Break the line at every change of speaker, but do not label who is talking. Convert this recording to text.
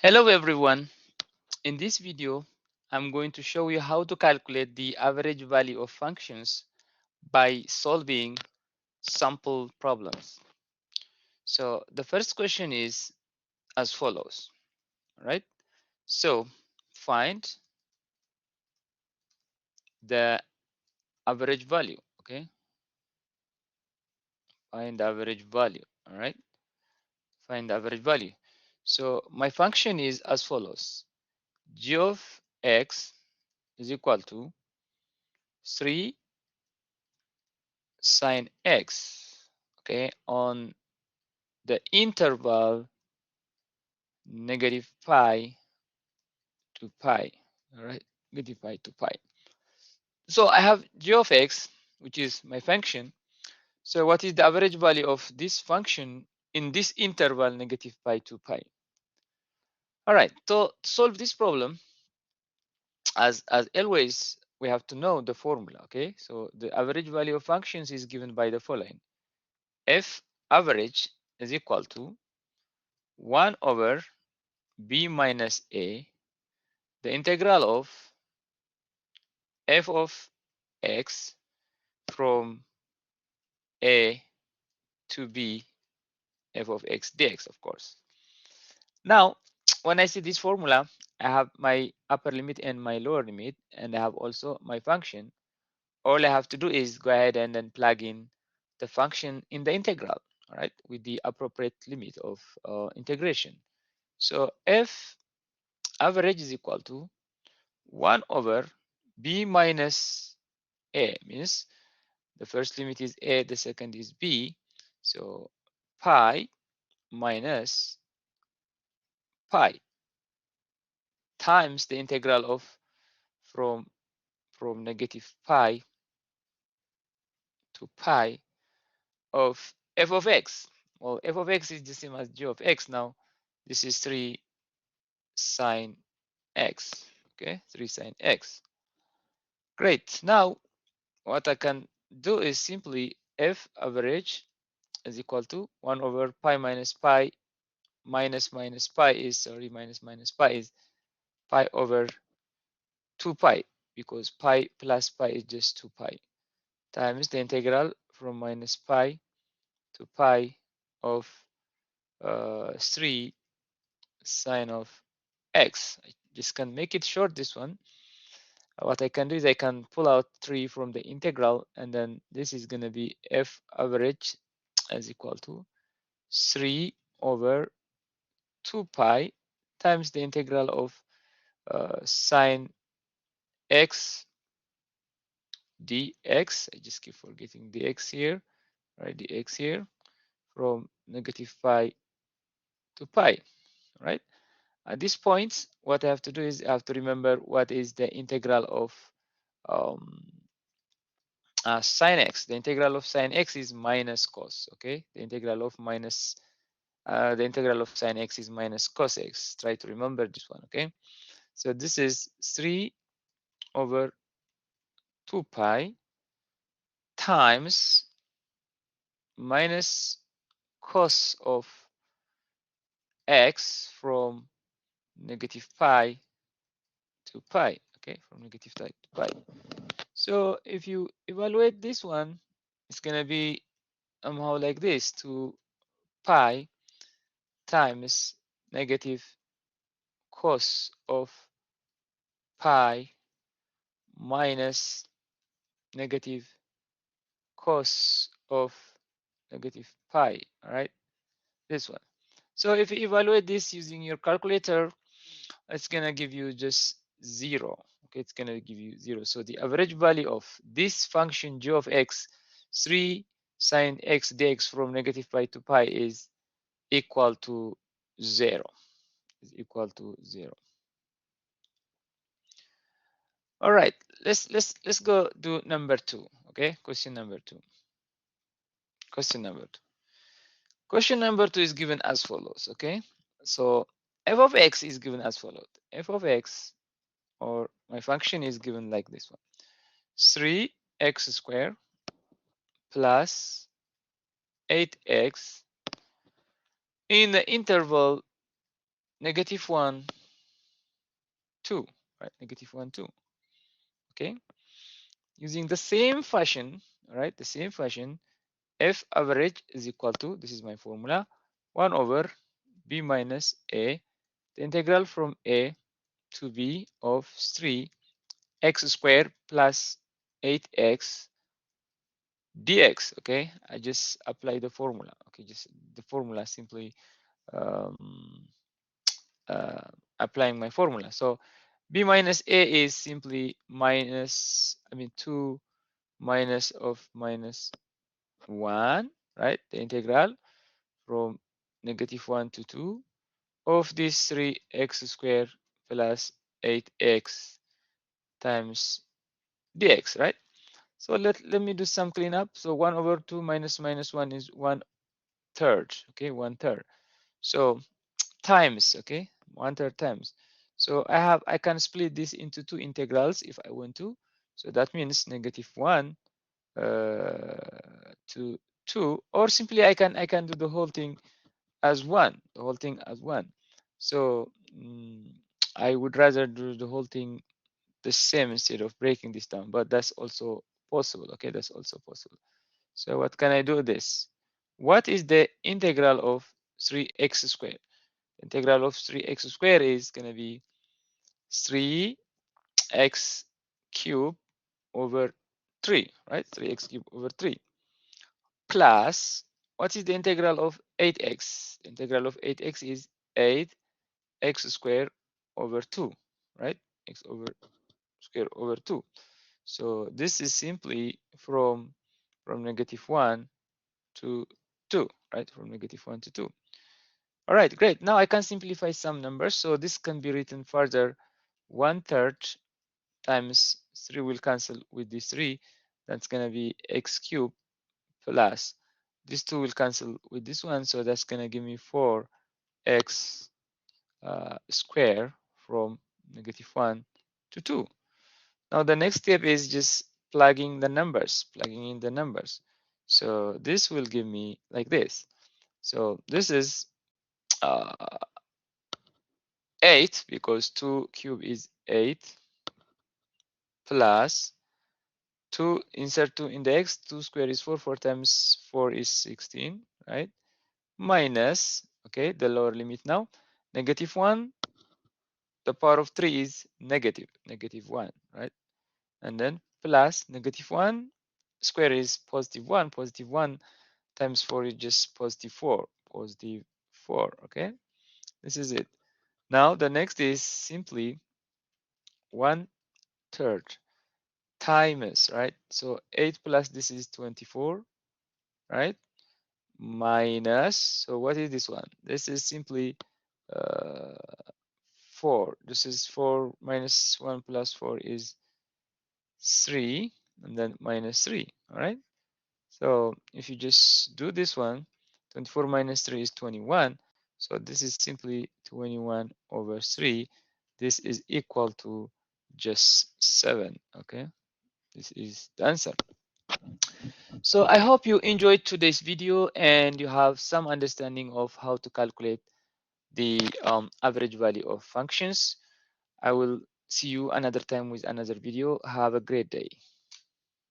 Hello everyone. In this video, I'm going to show you how to calculate the average value of functions by solving sample problems. So the first question is as follows, right? So find the average value, okay? Find the average value, all right? Find the average value. So my function is as follows. G of x is equal to 3 sine x, okay, on the interval negative pi to pi, all right, negative pi to pi. So I have g of x, which is my function. So what is the average value of this function in this interval negative pi to pi? All right, to solve this problem, as always, we have to know the formula, okay? So the average value of functions is given by the following. F average is equal to 1 over b minus a, the integral of f of x from a to b f of x dx, of course. Now, when I see this formula, I have my upper limit and my lower limit, and I have also my function. All I have to do is go ahead and then plug in the function in the integral, all right, with the appropriate limit of integration. So f average is equal to 1 over b minus a, means the first limit is a, the second is b. So pi minus pi times the integral of from negative pi to pi of f of x. Well, f of x is the same as g of x now. This is 3 sine x. Okay, 3 sine x. Great. Now, what I can do is simply f average is equal to 1 over pi minus pi minus pi is, sorry, minus pi is pi over 2 pi, because pi plus pi is just 2 pi, times the integral from minus pi to pi of 3 sine of x. I just can make it short, this one. What I can do is I can pull out 3 from the integral, and then this is going to be f average is equal to 3 over 2 pi times the integral of sine x dx. I just keep forgetting the x here, right? The x here from negative pi to pi, right? At this point, what I have to do is I have to remember what is the integral of um, sine x. The integral of sine x is minus cos, okay? The integral of sine x is minus cos x. Try to remember this one, okay? So this is 3 over 2 pi times minus cos of x from negative pi to pi, okay, from negative pi to pi. So if you evaluate this one, it's going to be somehow like this, 2 pi times negative cos of pi minus negative cos of negative pi, all right, this one. So if you evaluate this using your calculator, it's going to give you just 0. Okay, it's going to give you 0. So the average value of this function g of x, 3 sine x dx from negative pi to pi is equal to 0. Is equal to 0. All right, let's go do number 2. Okay, question number 2. Question number 2. Question number 2 is given as follows. Okay, so f of x is given as follows. F of x, or my function, is given like this one: 3x squared plus 8x in the interval -1, 2, right? -1, 2. Okay, using the same fashion, right? The same fashion, f average is equal to, this is my formula, 1 over b minus a, the integral from a to b of 3 x squared plus 8x dx. Okay, I just apply the formula. Okay, just the formula, simply um, applying my formula. So b minus a is simply minus, 2 minus of minus 1, right? The integral from -1 to 2 of this 3x squared plus 8x times dx, right? So let me do some cleanup. So 1 over 2 minus minus 1 is 1/3, okay, 1/3. So times, okay, 1/3 times. So I can split this into two integrals if I want to. So that means -1 to 2, or simply I can do the whole thing as 1, the whole thing as 1. So I would rather do the whole thing the same instead of breaking this down, but that's also possible. Okay, that's also possible. So what can I do this? What is the integral of 3x squared? The integral of 3x squared is going to be 3x cubed over 3, right? 3x cubed over 3 plus, what is the integral of 8x? The integral of 8x is 8x squared over 2, right? X over square over 2. So this is simply from -1 to 2, right? From -1 to 2. All right, great. Now I can simplify some numbers. So this can be written further. 1/3 times 3 will cancel with this 3. That's going to be x cubed plus this 2 will cancel with this one. So that's going to give me 4x square from -1 to 2. Now the next step is just plugging in the numbers. So this will give me like this. So this is 8, because 2 cube is 8, plus 2, insert 2 in the x, 2 square is 4, 4 times 4 is 16, right? Minus, okay, the lower limit now, -1, the power of 3 is -1, right? And then plus -1, square is +1, +1 times 4 is just +4, +4, okay? This is it. Now the next is simply 1/3 times, right? So 8 plus this is 24, right? Minus, so what is this one? This is simply 4. This is 4 minus 1 plus 4 is 3, and then minus 3, all right? So if you just do this one, 24 minus 3 is 21. So this is simply 21 over 3. This is equal to just 7, okay? This is the answer. So I hope you enjoyed today's video and you have some understanding of how to calculate the average value of functions. I will see you another time with another video. Have a great day.